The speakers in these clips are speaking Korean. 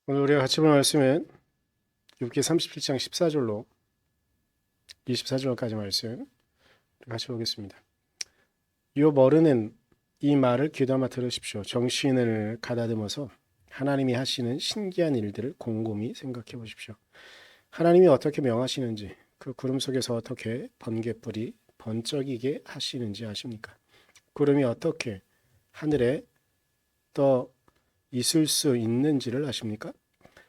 오늘 우리가 같이 볼 말씀은 욥기 37장 14절로 24절까지 말씀 같이 보겠습니다. 욥 어른은 이 말을 귀담아 들으십시오. 정신을 가다듬어서 하나님이 하시는 신기한 일들을 곰곰이 생각해 보십시오. 하나님이 어떻게 명하시는지, 그 구름 속에서 어떻게 번갯불이 번쩍이게 하시는지 아십니까? 구름이 어떻게 하늘에 떠 있을 수 있는지를 아십니까?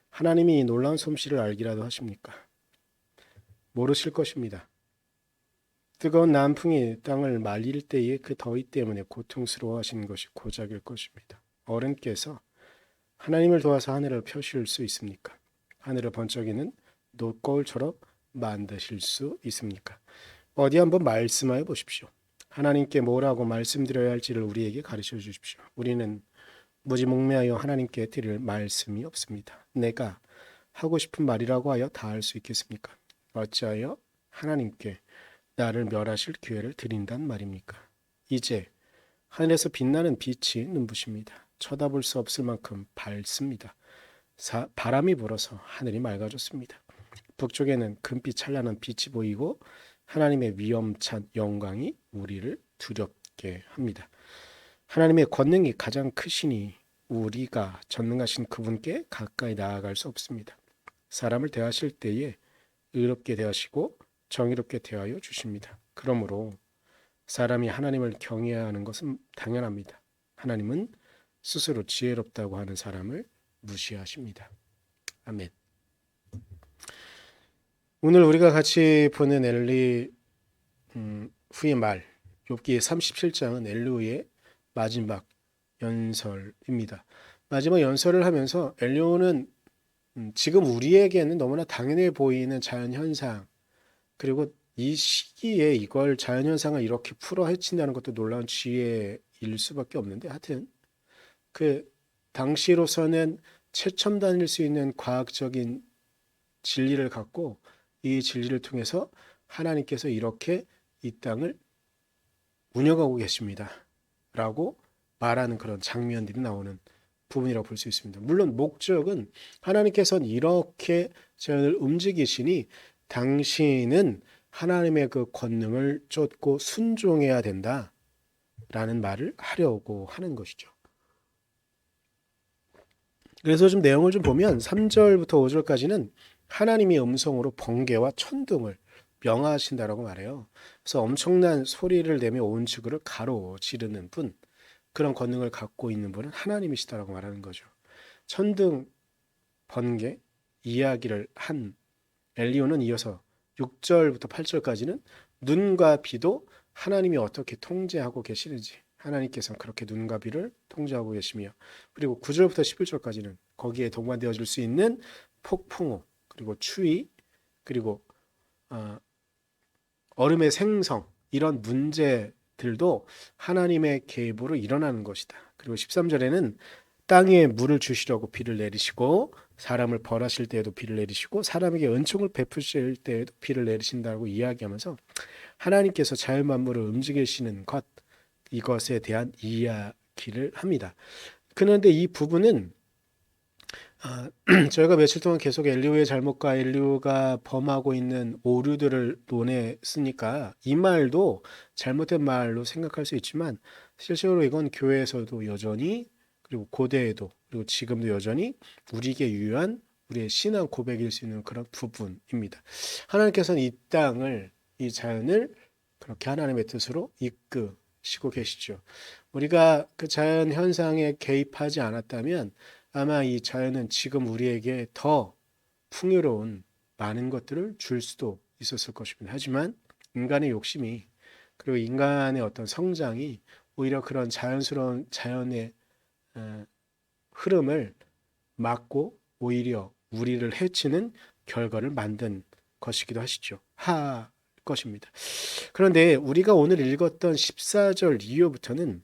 하나님이 이 놀라운 솜씨를 알기라도 하십니까? 모르실 것입니다. 뜨거운 남풍이 땅을 말릴 때의 그 더위 때문에 고통스러워 하신 것이 고작일 것입니다. 어른께서 하나님을 도와서 하늘을 펴실 수 있습니까? 하늘을 번쩍이는 노거울처럼 만드실 수 있습니까? 어디 한번 말씀하여 보십시오. 하나님께 뭐라고 말씀드려야 할지를 우리에게 가르쳐 주십시오. 우리는 무지몽매하여 하나님께 드릴 말씀이 없습니다. 내가 하고 싶은 말이라고 하여 다 할 수 있겠습니까? 어찌하여 하나님께 나를 멸하실 기회를 드린단 말입니까? 이제 하늘에서 빛나는 빛이 눈부십니다. 쳐다볼 수 없을 만큼 밝습니다. 바람이 불어서 하늘이 맑아졌습니다. 북쪽에는 금빛 찬란한 빛이 보이고 하나님의 위엄찬 영광이 우리를 두렵게 합니다. 하나님의 권능이 가장 크시니 우리가 전능하신 그분께 가까이 나아갈 수 없습니다. 사람을 대하실 때에 의롭게 대하시고 정의롭게 대하여 주십니다. 그러므로 사람이 하나님을 경외해야 하는 것은 당연합니다. 하나님은 스스로 지혜롭다고 하는 사람을 무시하십니다. 아멘. 오늘 우리가 같이 보는 엘리 후의 말, 욥기 37장은 엘리후의 마지막 연설입니다. 마지막 연설을 하면서 엘리후는 지금 우리에게는 너무나 당연해 보이는 자연현상, 그리고 이 시기에 이걸 자연현상을 이렇게 풀어 헤친다는 것도 놀라운 지혜일 수밖에 없는데, 하여튼 그 당시로서는 최첨단일 수 있는 과학적인 진리를 갖고 이 진리를 통해서 하나님께서 이렇게 이 땅을 운영하고 계십니다 라고 말하는 그런 장면들이 나오는 부분이라고 볼 수 있습니다. 물론 목적은 하나님께서는 이렇게 자연을 움직이시니 당신은 하나님의 그 권능을 쫓고 순종해야 된다라는 말을 하려고 하는 것이죠. 그래서 좀 내용을 좀 보면 3절부터 5절까지는 하나님의 음성으로 번개와 천둥을 명하신다라고 말해요. 그래서 엄청난 소리를 내며 온 지구를 가로지르는 분, 그런 권능을 갖고 있는 분은 하나님이시다라고 말하는 거죠. 천둥, 번개 이야기를 한 엘리오는 이어서 6절부터 8절까지는 눈과 비도 하나님이 어떻게 통제하고 계시는지, 하나님께서는 그렇게 눈과 비를 통제하고 계시며, 그리고 9절부터 11절까지는 거기에 동반되어질 수 있는 폭풍우, 그리고 추위, 그리고 얼음의 생성, 이런 문제들도 하나님의 계획으로 일어나는 것이다. 그리고 13절에는 땅에 물을 주시려고 비를 내리시고 사람을 벌하실 때에도 비를 내리시고 사람에게 은총을 베푸실 때에도 비를 내리신다고 이야기하면서 하나님께서 자연 만물을 움직이시는 것, 이것에 대한 이야기를 합니다. 그런데 이 부분은 저희가 며칠 동안 계속 엘리후의 잘못과 엘리후가 범하고 있는 오류들을 논했으니까 이 말도 잘못된 말로 생각할 수 있지만, 실제로 이건 교회에서도 여전히, 그리고 고대에도, 그리고 지금도 여전히 우리에게 유효한 우리의 신앙 고백일 수 있는 그런 부분입니다. 하나님께서는 이 땅을, 이 자연을 그렇게 하나님의 뜻으로 이끄시고 계시죠. 우리가 그 자연 현상에 개입하지 않았다면 아마 이 자연은 지금 우리에게 더 풍요로운 많은 것들을 줄 수도 있었을 것입니다. 하지만 인간의 욕심이, 그리고 인간의 어떤 성장이 오히려 그런 자연스러운 자연의 흐름을 막고 오히려 우리를 해치는 결과를 만든 것이기도 할 것입니다. 그런데 우리가 오늘 읽었던 14절 이후부터는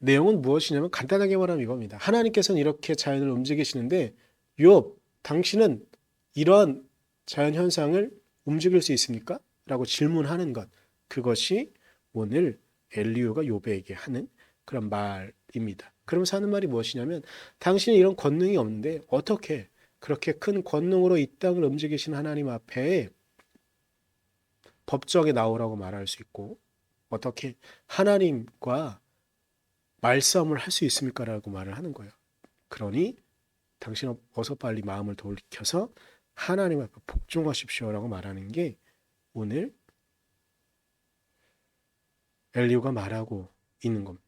내용은 무엇이냐면 간단하게 말하면 이겁니다. 하나님께서는 이렇게 자연을 움직이시는데 욥, 당신은 이런 자연 현상을 움직일 수 있습니까? 라고 질문하는 것, 그것이 오늘 엘리후가 욥에게 하는 그런 말입니다. 그러면서 하는 말이 무엇이냐면 당신이 이런 권능이 없는데 어떻게 그렇게 큰 권능으로 이 땅을 움직이신 하나님 앞에 법정에 나오라고 말할 수 있고 어떻게 하나님과 말싸움을 할 수 있습니까라고 말을 하는 거예요. 그러니 당신은 어서 빨리 마음을 돌이켜서 하나님 앞에 복종하십시오라고 말하는 게 오늘 엘리후가 말하고 있는 겁니다.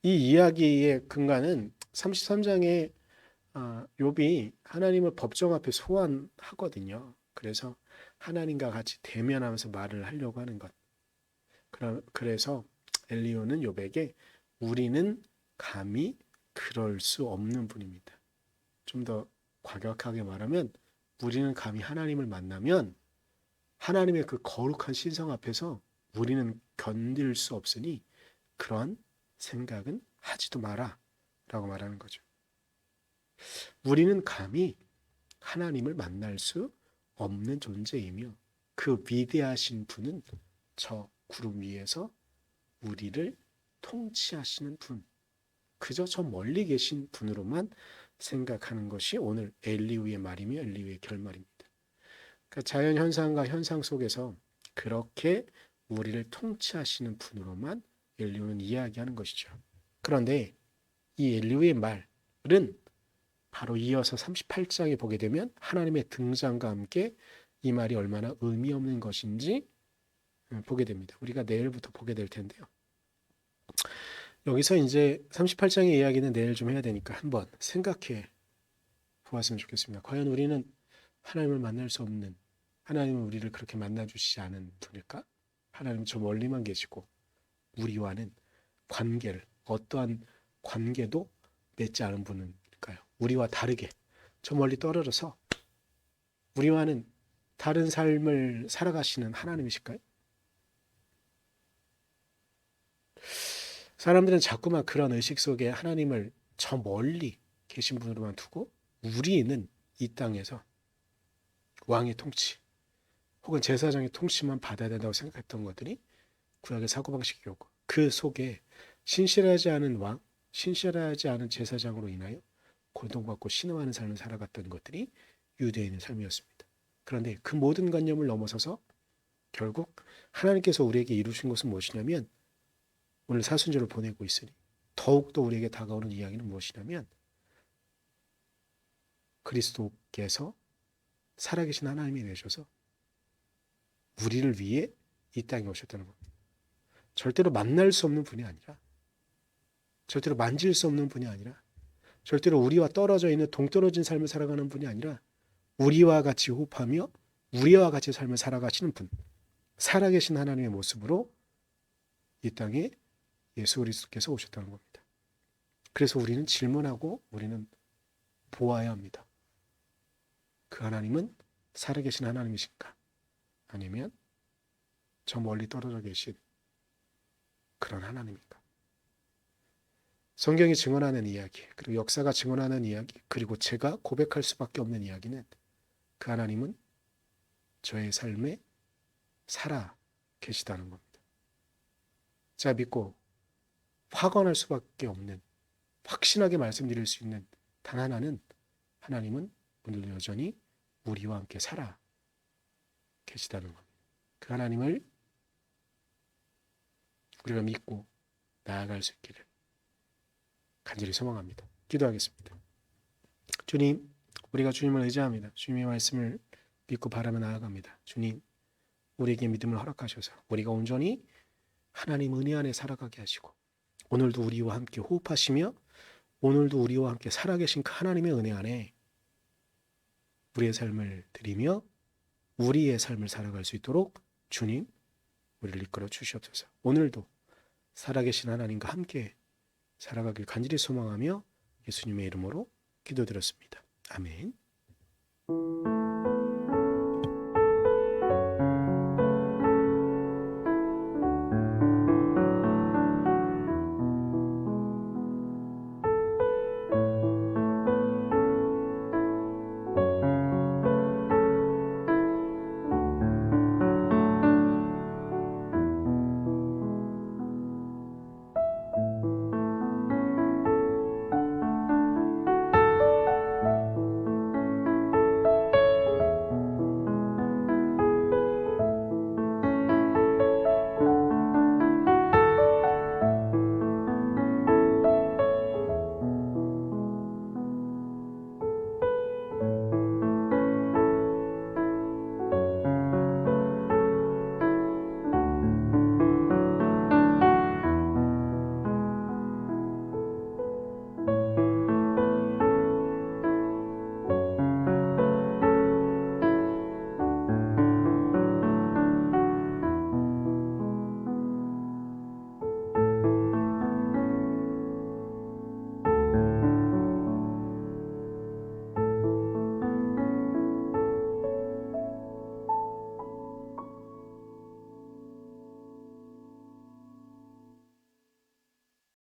이 이야기의 근간은 33장에 욥이 하나님을 법정 앞에 소환하거든요. 그래서 하나님과 같이 대면하면서 말을 하려고 하는 것. 그래서 엘리후는 욥에게 우리는 감히 그럴 수 없는 분입니다. 좀 더 과격하게 말하면 우리는 감히 하나님을 만나면 하나님의 그 거룩한 신성 앞에서 우리는 견딜 수 없으니 그러한 생각은 하지도 마라 라고 말하는 거죠. 우리는 감히 하나님을 만날 수 없는 존재이며 그 위대하신 분은 저 구름 위에서 우리를 통치하시는 분, 그저 저 멀리 계신 분으로만 생각하는 것이 오늘 엘리후의 말이며 엘리후의 결말입니다. 그러니까 자연 현상과 현상 속에서 그렇게 우리를 통치하시는 분으로만 엘리후는 이야기하는 것이죠. 그런데 이 엘리후의 말은 바로 이어서 38장에 보게 되면 하나님의 등장과 함께 이 말이 얼마나 의미 없는 것인지 보게 됩니다. 우리가 내일부터 보게 될 텐데요. 여기서 이제 38장의 이야기는 내일 좀 해야 되니까 한번 생각해 보았으면 좋겠습니다. 과연 우리는 하나님을 만날 수 없는, 하나님은 우리를 그렇게 만나주시지 않은 분일까? 하나님은 저 멀리만 계시고 우리와는 관계를, 어떠한 관계도 맺지 않은 분일까요? 우리와 다르게 저 멀리 떨어져서 우리와는 다른 삶을 살아가시는 하나님이실까요? 사람들은 자꾸만 그런 의식 속에 하나님을 저 멀리 계신 분으로만 두고 우리는 이 땅에서 왕의 통치 혹은 제사장의 통치만 받아야 된다고 생각했던 것들이 구약의 사고방식이었고 그 속에 신실하지 않은 왕, 신실하지 않은 제사장으로 인하여 고통받고 신음하는 삶을 살아갔던 것들이 유대인의 삶이었습니다. 그런데 그 모든 관념을 넘어서서 결국 하나님께서 우리에게 이루신 것은 무엇이냐면 오늘 사순절을 보내고 있으니 더욱더 우리에게 다가오는 이야기는 무엇이냐면 그리스도께서 살아계신 하나님이 되셔서 우리를 위해 이 땅에 오셨다는 겁니다. 절대로 만날 수 없는 분이 아니라 절대로 만질 수 없는 분이 아니라 절대로 우리와 떨어져 있는 동떨어진 삶을 살아가는 분이 아니라 우리와 같이 호흡하며 우리와 같이 삶을 살아가시는 분, 살아계신 하나님의 모습으로 이 땅에 예수 그리스도께서 오셨다는 겁니다. 그래서 우리는 질문하고 우리는 보아야 합니다. 그 하나님은 살아계신 하나님이신가? 아니면 저 멀리 떨어져 계신 그런 하나님인가? 성경이 증언하는 이야기, 그리고 역사가 증언하는 이야기, 그리고 제가 고백할 수밖에 없는 이야기는 그 하나님은 저의 삶에 살아 계시다는 겁니다. 제가 믿고 확언할 수밖에 없는, 확신하게 말씀드릴 수 있는 단 하나는 하나님은 오늘도 여전히 우리와 함께 살아 계시다는 겁니다. 그 하나님을 우리가 믿고 나아갈 수 있기를 간절히 소망합니다. 기도하겠습니다. 주님, 우리가 주님을 의지합니다. 주님의 말씀을 믿고 바라며 나아갑니다. 주님, 우리에게 믿음을 허락하셔서 우리가 온전히 하나님 은혜 안에 살아가게 하시고 오늘도 우리와 함께 호흡하시며 오늘도 우리와 함께 살아계신 그 하나님의 은혜 안에 우리의 삶을 드리며 우리의 삶을 살아갈 수 있도록 주님, 우리를 이끌어 주시옵소서. 오늘도 살아계신 하나님과 함께 살아가길 간절히 소망하며 예수님의 이름으로 기도드렸습니다. 아멘.